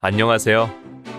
안녕하세요.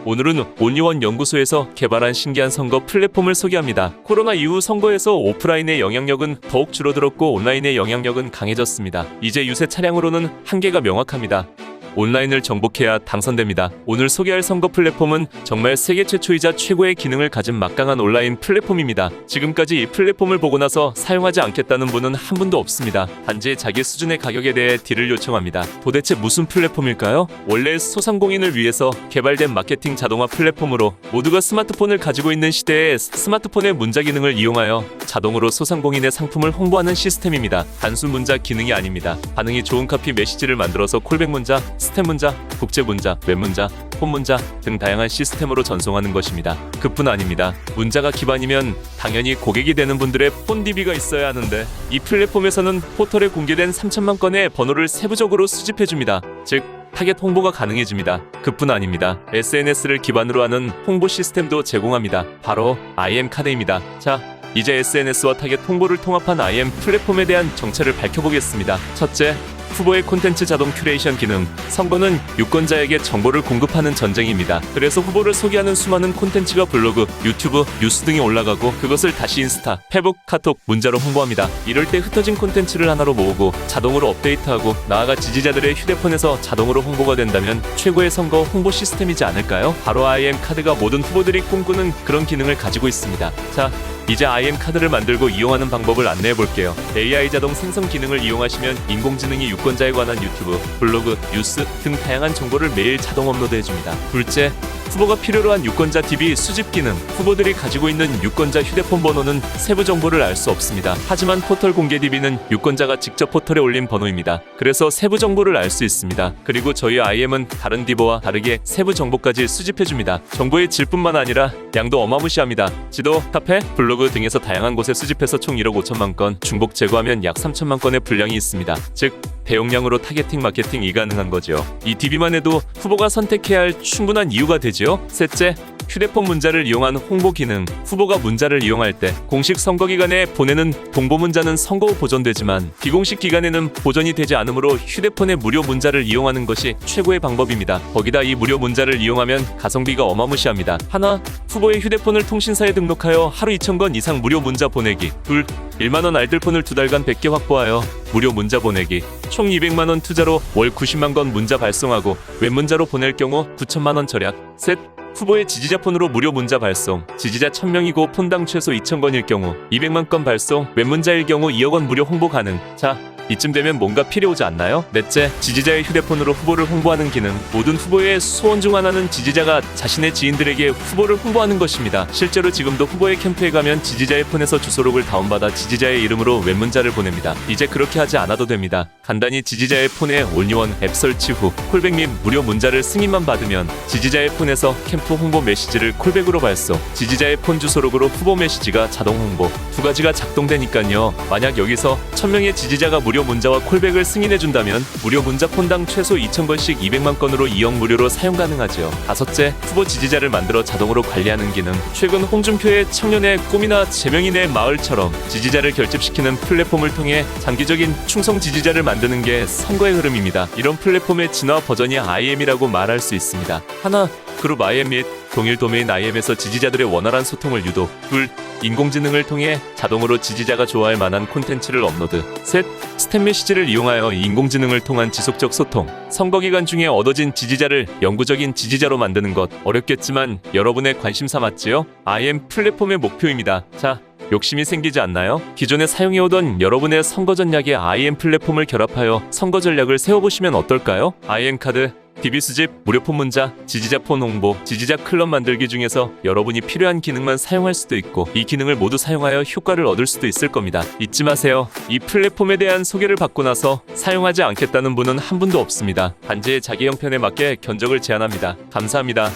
오늘은 온리원 연구소에서 개발한 신기한 선거 플랫폼을 소개합니다. 코로나 이후 선거에서 오프라인의 영향력은 더욱 줄어들었고 온라인의 영향력은 강해졌습니다. 이제 유세 차량으로는 한계가 명확합니다. 온라인을 정복해야 당선됩니다. 오늘 소개할 선거 플랫폼은 정말 세계 최초이자 최고의 기능을 가진 막강한 온라인 플랫폼입니다. 지금까지 이 플랫폼을 보고 나서 사용하지 않겠다는 분은 한 분도 없습니다. 단지 자기 수준의 가격에 대해 딜을 요청합니다. 도대체 무슨 플랫폼일까요? 원래 소상공인을 위해서 개발된 마케팅 자동화 플랫폼으로 모두가 스마트폰을 가지고 있는 시대에 스마트폰의 문자 기능을 이용하여 자동으로 소상공인의 상품을 홍보하는 시스템입니다. 단순 문자 기능이 아닙니다. 반응이 좋은 카피 메시지를 만들어서 콜백 문자, 스텝 문자, 국제 문자, 웹 문자, 폰 문자 등 다양한 시스템으로 전송하는 것입니다. 그뿐 아닙니다. 문자가 기반이면 당연히 고객이 되는 분들의 폰 DB가 있어야 하는데 이 플랫폼에서는 포털에 공개된 3천만 건의 번호를 세부적으로 수집해줍니다. 즉 타겟 홍보가 가능해집니다. 그뿐 아닙니다. SNS를 기반으로 하는 홍보 시스템도 제공합니다. 바로 IM카드입니다. 자, 이제 SNS와 타겟 홍보를 통합한 IM 플랫폼에 대한 정체를 밝혀보겠습니다. 첫째, 후보의 콘텐츠 자동 큐레이션 기능. 선거는 유권자에게 정보를 공급하는 전쟁입니다. 그래서 후보를 소개하는 수많은 콘텐츠가 블로그, 유튜브, 뉴스 등에 올라가고 그것을 다시 인스타, 페북, 카톡, 문자로 홍보합니다. 이럴 때 흩어진 콘텐츠를 하나로 모으고 자동으로 업데이트하고 나아가 지지자들의 휴대폰에서 자동으로 홍보가 된다면 최고의 선거 홍보 시스템이지 않을까요? 바로 IM카드가 모든 후보들이 꿈꾸는 그런 기능을 가지고 있습니다. 자, 이제 IM카드를 만들고 이용하는 방법을 안내해 볼게요. AI 자동 생성 기능을 이용하시면 인공지능이 유권자에 관한 유튜브, 블로그, 뉴스 등 다양한 정보를 매일 자동 업로드해 줍니다. 둘째, 후보가 필요로 한 유권자 DB 수집 기능. 후보들이 가지고 있는 유권자 휴대폰 번호는 세부 정보를 알 수 없습니다. 하지만 포털 공개 DB는 유권자가 직접 포털에 올린 번호입니다. 그래서 세부 정보를 알 수 있습니다. 그리고 저희 IM은 다른 DB와 다르게 세부 정보까지 수집해 줍니다. 정보의 질뿐만 아니라 양도 어마무시합니다. 지도, 카페, 블로그 등에서 다양한 곳에 수집해서 총 1억 5천만 건, 중복 제거하면 약 3천만 건의 분량이 있습니다. 즉 대용량으로 타겟팅 마케팅이 가능한 거죠. 이 DB만 해도 후보가 선택해야 할 충분한 이유가 되지요. 셋째, 휴대폰 문자를 이용한 홍보 기능. 후보가 문자를 이용할 때 공식 선거 기간에 보내는 동보 문자는 선거 후 보존되지만 비공식 기간에는 보존이 되지 않으므로 휴대폰의 무료 문자를 이용하는 것이 최고의 방법입니다. 거기다 이 무료 문자를 이용하면 가성비가 어마무시합니다. 하나, 후보의 휴대폰을 통신사에 등록하여 하루 2,000건 이상 무료 문자 보내기. 둘, 1만원 알뜰폰을 2달간 100개 확보하여 무료 문자 보내기. 총 200만원 투자로 월 90만 건 문자 발송하고 웹 문자로 보낼 경우 9천만원 절약. 셋, 후보의 지지자 폰으로 무료 문자 발송. 지지자 1000명이고 폰당 최소 2000건일 경우 200만 건 발송, 웹 문자일 경우 2억 원 무료 홍보 가능. 자, 이쯤 되면 뭔가 필요 오지 않나요? 넷째, 지지자의 휴대폰으로 후보를 홍보하는 기능. 모든 후보의 소원 중 하나는 지지자가 자신의 지인들에게 후보를 홍보하는 것입니다. 실제로 지금도 후보의 캠프에 가면 지지자의 폰에서 주소록을 다운받아 지지자의 이름으로 웹문자를 보냅니다. 이제 그렇게 하지 않아도 됩니다. 간단히 지지자의 폰에 온리원 앱 설치 후 콜백 및 무료 문자를 승인만 받으면 지지자의 폰에서 캠프 홍보 메시지를 콜백으로 발송, 지지자의 폰 주소록으로 후보 메시지가 자동 홍보. 두 가지가 작동되니까요. 만약 여기서 1000명의 지지자가 무료 문자와 콜백을 승인해준다면 무료 문자 폰당 최소 2,000건씩 200만 건으로 2억 무료로 사용 가능하죠. 다섯째, 후보 지지자를 만들어 자동으로 관리하는 기능. 최근 홍준표의 청년의 꿈이나 제명인의 마을처럼 지지자를 결집시키는 플랫폼을 통해 장기적인 충성 지지자를 만드는 게 선거의 흐름입니다. 이런 플랫폼의 진화 버전이 IM이라고 말할 수 있습니다. 하나, 그룹 IM 및 동일 도메인 IM에서 지지자들의 원활한 소통을 유도. 둘, 인공지능을 통해 자동으로 지지자가 좋아할 만한 콘텐츠를 업로드. 셋, 스텝 메시지를 이용하여 인공지능을 통한 지속적 소통. 선거 기간 중에 얻어진 지지자를 영구적인 지지자로 만드는 것. 어렵겠지만 여러분의 관심사 맞지요? IM 플랫폼의 목표입니다. 자, 욕심이 생기지 않나요? 기존에 사용해오던 여러분의 선거 전략에 IM 플랫폼을 결합하여 선거 전략을 세워보시면 어떨까요? IM카드, DB 수집, 무료 폰 문자, 지지자 폰 홍보, 지지자 클럽 만들기 중에서 여러분이 필요한 기능만 사용할 수도 있고 이 기능을 모두 사용하여 효과를 얻을 수도 있을 겁니다. 잊지 마세요. 이 플랫폼에 대한 소개를 받고 나서 사용하지 않겠다는 분은 한 분도 없습니다. 단지 자기 형편에 맞게 견적을 제한합니다. 감사합니다.